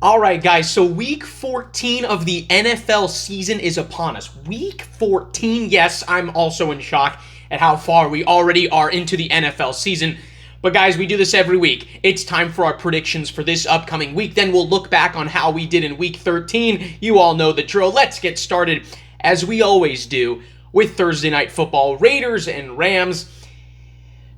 All right, guys, so week 14 of the NFL season is upon us. Week 14, yes, I'm also in shock at how far we already are into the NFL season. But guys, we do this every week. It's time for our predictions for this upcoming week. Then we'll look back on how we did in week 13. You all know the drill. Let's get started, as we always do, with Thursday Night Football, Raiders and Rams.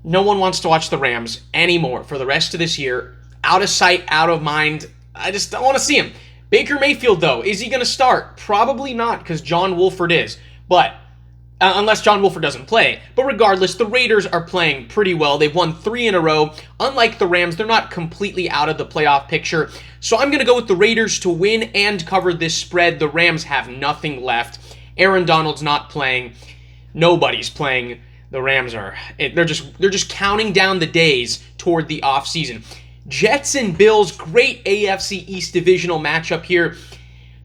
No one wants to watch the Rams anymore for the rest of this year. Out of sight, out of mind. I just don't want to see him. Baker Mayfield, though, is he going to start? Probably not, because John Wolford is. But, unless John Wolford doesn't play. But regardless, the Raiders are playing pretty well. They've won 3 in a row. Unlike the Rams, they're not completely out of the playoff picture. So I'm going to go with the Raiders to win and cover this spread. The Rams have nothing left. Aaron Donald's not playing. Nobody's playing. The Rams are. They're just counting down the days toward the offseason. Jets and Bills, great AFC East divisional matchup here.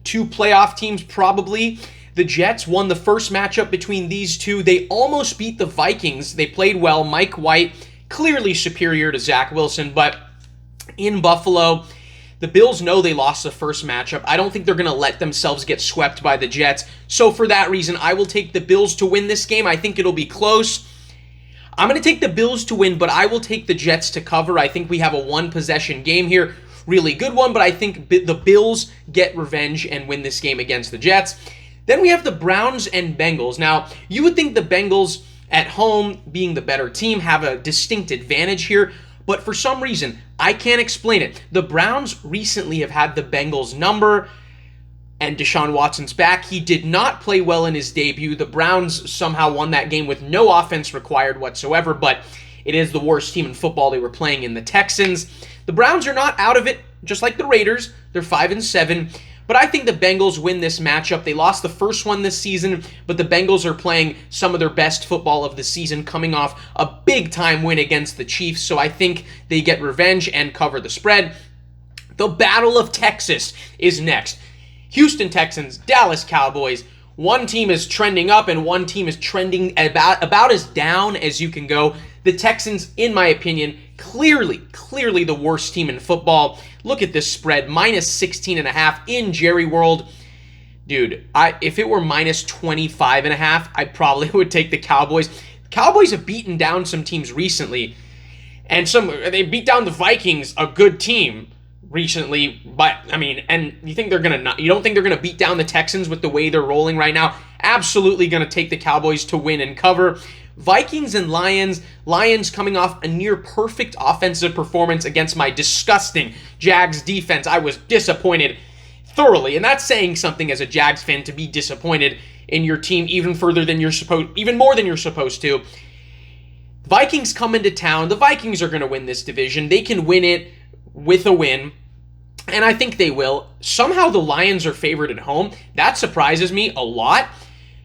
2 playoff teams probably. The Jets won the first matchup between these two. They almost beat the Vikings. They played well. Mike White, clearly superior to Zach Wilson, but in Buffalo, the Bills know they lost the first matchup. I don't think they're going to let themselves get swept by the Jets. So for that reason, I will take the Bills to win this game. I think it'll be close. I'm going to take the Bills to win, but I will take the Jets to cover. I think we have a one-possession game here. Really good one, but I think the Bills get revenge and win this game against the Jets. Then we have the Browns and Bengals. Now, you would think the Bengals at home, being the better team, have a distinct advantage here, but for some reason, I can't explain it. The Browns recently have had the Bengals number, and Deshaun Watson's back. He did not play well in his debut. The Browns somehow won that game with no offense required whatsoever, but it is the worst team in football. They were playing in the Texans. The Browns are not out of it, just like the Raiders. They're 5-7, but I think the Bengals win this matchup. They lost the first one this season, but the Bengals are playing some of their best football of the season, coming off a big-time win against the Chiefs, so I think they get revenge and cover the spread. The Battle of Texas is next. Houston Texans, Dallas Cowboys. One team is trending up and one team is trending about as down as you can go. The Texans, in my opinion, clearly the worst team in football. Look at this spread, minus 16.5 in Jerry World. Dude, if it were minus 25.5, I probably would take the Cowboys. The Cowboys have beaten down some teams recently, and they beat down the Vikings, a good team, recently, but I mean, and you don't think they're gonna beat down the Texans with the way they're rolling right now? Absolutely gonna take the Cowboys to win and cover. Vikings and Lions coming off a near perfect offensive performance against my disgusting Jags defense. I was disappointed thoroughly, and that's saying something as a Jags fan, to be disappointed in your team even more than you're supposed to. Vikings come into town. The Vikings are gonna win this division. They can win it with a win, and I think they will. Somehow the Lions are favored at home. That surprises me a lot.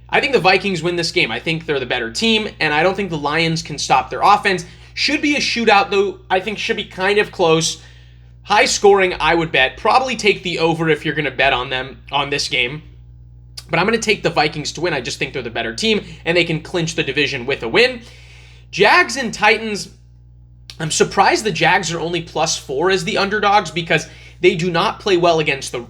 I think the Vikings win this game. I think they're the better team, and I don't think the Lions can stop their offense. Should be a shootout, though. I think should be kind of close. High scoring, I would bet. Probably take the over if you're going to bet on them on this game. But I'm going to take the Vikings to win. I just think they're the better team, and they can clinch the division with a win. Jags and Titans. I'm surprised the Jags are only +4 as the underdogs, because they do not play well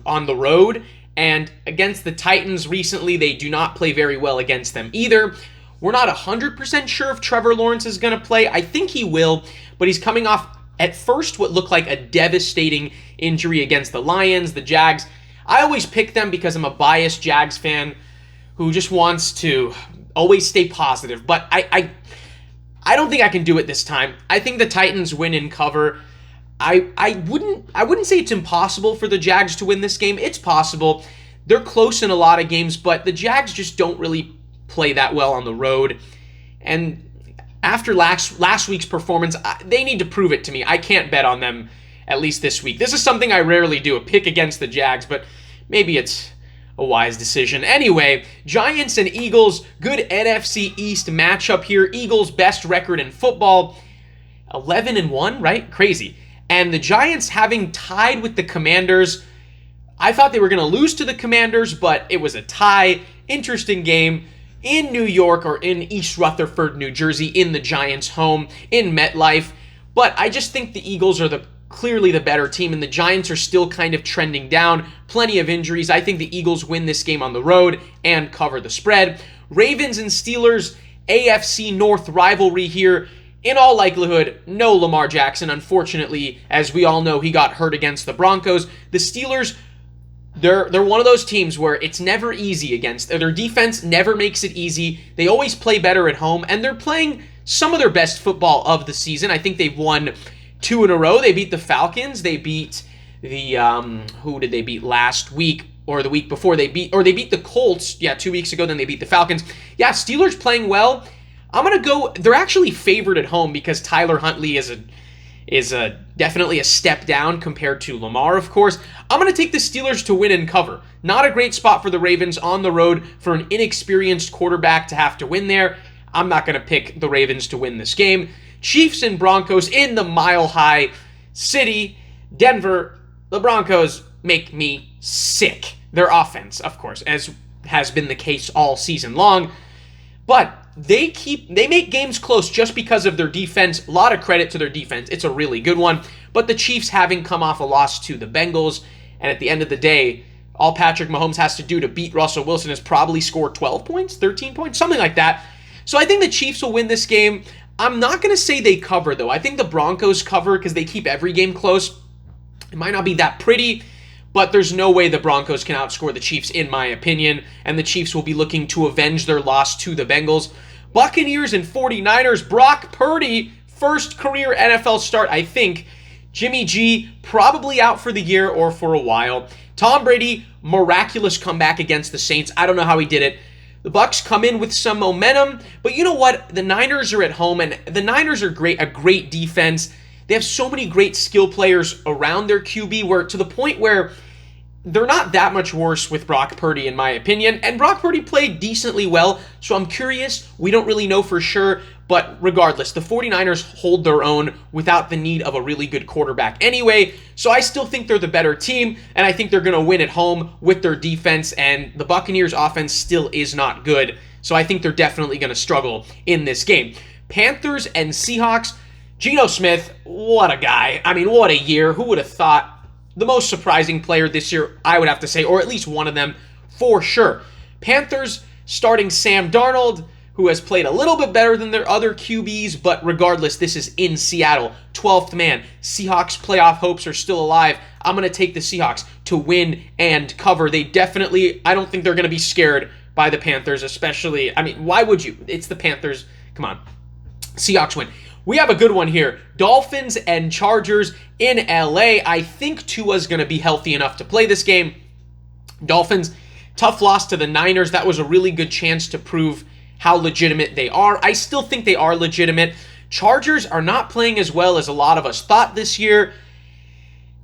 on the road, and against the Titans recently, they do not play very well against them either. We're not 100% sure if Trevor Lawrence is going to play. I think he will, but he's coming off, at first, what looked like a devastating injury against the Lions. The Jags, I always pick them because I'm a biased Jags fan who just wants to always stay positive, but I don't think I can do it this time. I think the Titans win and cover. I wouldn't say it's impossible for the Jags to win this game. It's possible. They're close in a lot of games, but the Jags just don't really play that well on the road. And after last week's performance, they need to prove it to me. I can't bet on them, at least this week. This is something I rarely do, a pick against the Jags, but maybe it's a wise decision. Anyway, Giants and Eagles, good NFC East matchup here. Eagles' best record in football, 11-1, right? Crazy. And the Giants having tied with the Commanders. I thought they were going to lose to the Commanders, but it was a tie. Interesting game in New York, or in East Rutherford, New Jersey, in the Giants' home, in MetLife. But I just think the Eagles are the clearly the better team, and the Giants are still kind of trending down. Plenty of injuries. I think the Eagles win this game on the road and cover the spread. Ravens and Steelers, AFC North rivalry here. In all likelihood, no Lamar Jackson. Unfortunately, as we all know, he got hurt against the Broncos. The Steelers, they're one of those teams where it's never easy against. Their defense never makes it easy. They always play better at home, and they're playing some of their best football of the season. I think they've won 2 in a row. They beat the Falcons. They beat the who did they beat last week or the week before? They beat the Colts. Yeah, 2 weeks ago. Then they beat the Falcons. Yeah, Steelers playing well. I'm gonna go. They're actually favored at home because Tyler Huntley is definitely a step down compared to Lamar, of course. I'm gonna take the Steelers to win and cover. Not a great spot for the Ravens on the road for an inexperienced quarterback to have to win there. I'm not gonna pick the Ravens to win this game. Chiefs and Broncos in the Mile High City, Denver. The Broncos make me sick. Their offense, of course, as has been the case all season long, but they make games close just because of their defense. A lot of credit to their defense. It's a really good one. But the Chiefs, having come off a loss to the Bengals, and at the end of the day, all Patrick Mahomes has to do to beat Russell Wilson is probably score 12 points, 13 points, something like that. So I think the Chiefs will win this game. I'm not going to say they cover, though. I think the Broncos cover because they keep every game close. It might not be that pretty, but there's no way the Broncos can outscore the Chiefs, in my opinion, and the Chiefs will be looking to avenge their loss to the Bengals. Buccaneers and 49ers, Brock Purdy, first career NFL start, I think. Jimmy G, probably out for the year or for a while. Tom Brady, miraculous comeback against the Saints. I don't know how he did it. The Bucs come in with some momentum, but you know what? The Niners are at home, and the Niners are a great defense. They have so many great skill players around their QB, where to the point where they're not that much worse with Brock Purdy, in my opinion. And Brock Purdy played decently well, so I'm curious. We don't really know for sure, but regardless, the 49ers hold their own without the need of a really good quarterback anyway. So I still think they're the better team, and I think they're going to win at home with their defense, and the Buccaneers' offense still is not good. So I think they're definitely going to struggle in this game. Panthers and Seahawks. Geno Smith, what a guy. I mean, what a year. Who would have thought? The most surprising player this year, I would have to say, or at least one of them for sure. Panthers starting Sam Darnold, who has played a little bit better than their other QBs, but regardless, this is in Seattle. 12th man. Seahawks playoff hopes are still alive. I'm going to take the Seahawks to win and cover. I don't think they're going to be scared by the Panthers, especially. I mean, why would you? It's the Panthers. Come on. Seahawks win. We have a good one here. Dolphins and Chargers in LA. I think Tua's going to be healthy enough to play this game. Dolphins, tough loss to the Niners. That was a really good chance to prove how legitimate they are. I still think they are legitimate. Chargers are not playing as well as a lot of us thought this year.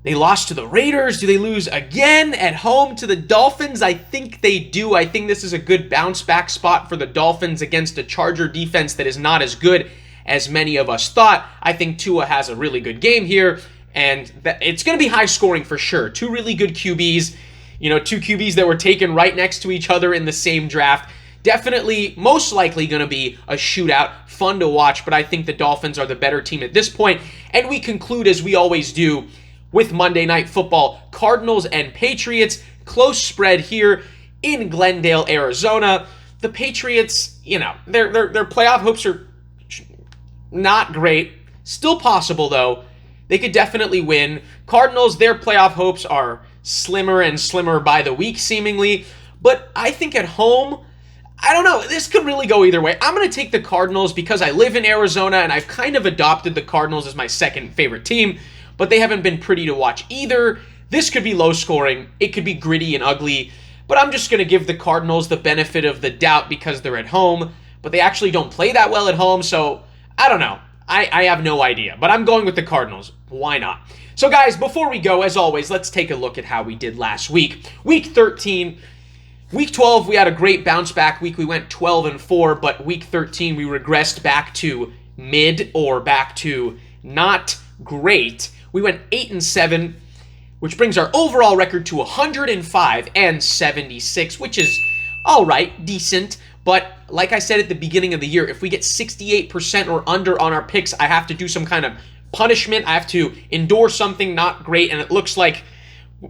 They lost to the Raiders. Do they lose again at home to the Dolphins? I think they do. I think this is a good bounce back spot for the Dolphins against a Charger defense that is not as good as many of us thought. I think Tua has a really good game here, and it's going to be high scoring for sure. 2 really good QBs, 2 QBs that were taken right next to each other in the same draft. Definitely, most likely going to be a shootout. Fun to watch, but I think the Dolphins are the better team at this point. And we conclude, as we always do, with Monday Night Football. Cardinals and Patriots. Close spread here in Glendale, Arizona. The Patriots, their playoff hopes are not great. Still possible, though. They could definitely win. Cardinals, their playoff hopes are slimmer and slimmer by the week, seemingly. But I think at home, I don't know. This could really go either way. I'm going to take the Cardinals because I live in Arizona, and I've kind of adopted the Cardinals as my second favorite team. But they haven't been pretty to watch either. This could be low scoring. It could be gritty and ugly. But I'm just going to give the Cardinals the benefit of the doubt because they're at home. But they actually don't play that well at home, so I don't know. I have no idea, but I'm going with the Cardinals. Why not? So, guys, before we go, as always, let's take a look at how we did last week. Week 13, Week 12, we had a great bounce-back week. We went 12-4, but Week 13, we regressed back to mid or back to not great. We went 8-7, which brings our overall record to 105-76, which is all right, decent. But like I said at the beginning of the year, if we get 68% or under on our picks, I have to do some kind of punishment. I have to endure something not great, and it looks like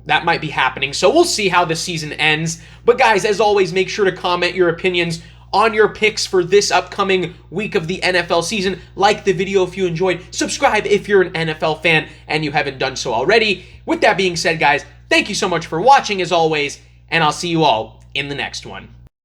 that might be happening. So we'll see how the season ends. But guys, as always, make sure to comment your opinions on your picks for this upcoming week of the NFL season. Like the video if you enjoyed. Subscribe if you're an NFL fan and you haven't done so already. With that being said, guys, thank you so much for watching as always, and I'll see you all in the next one.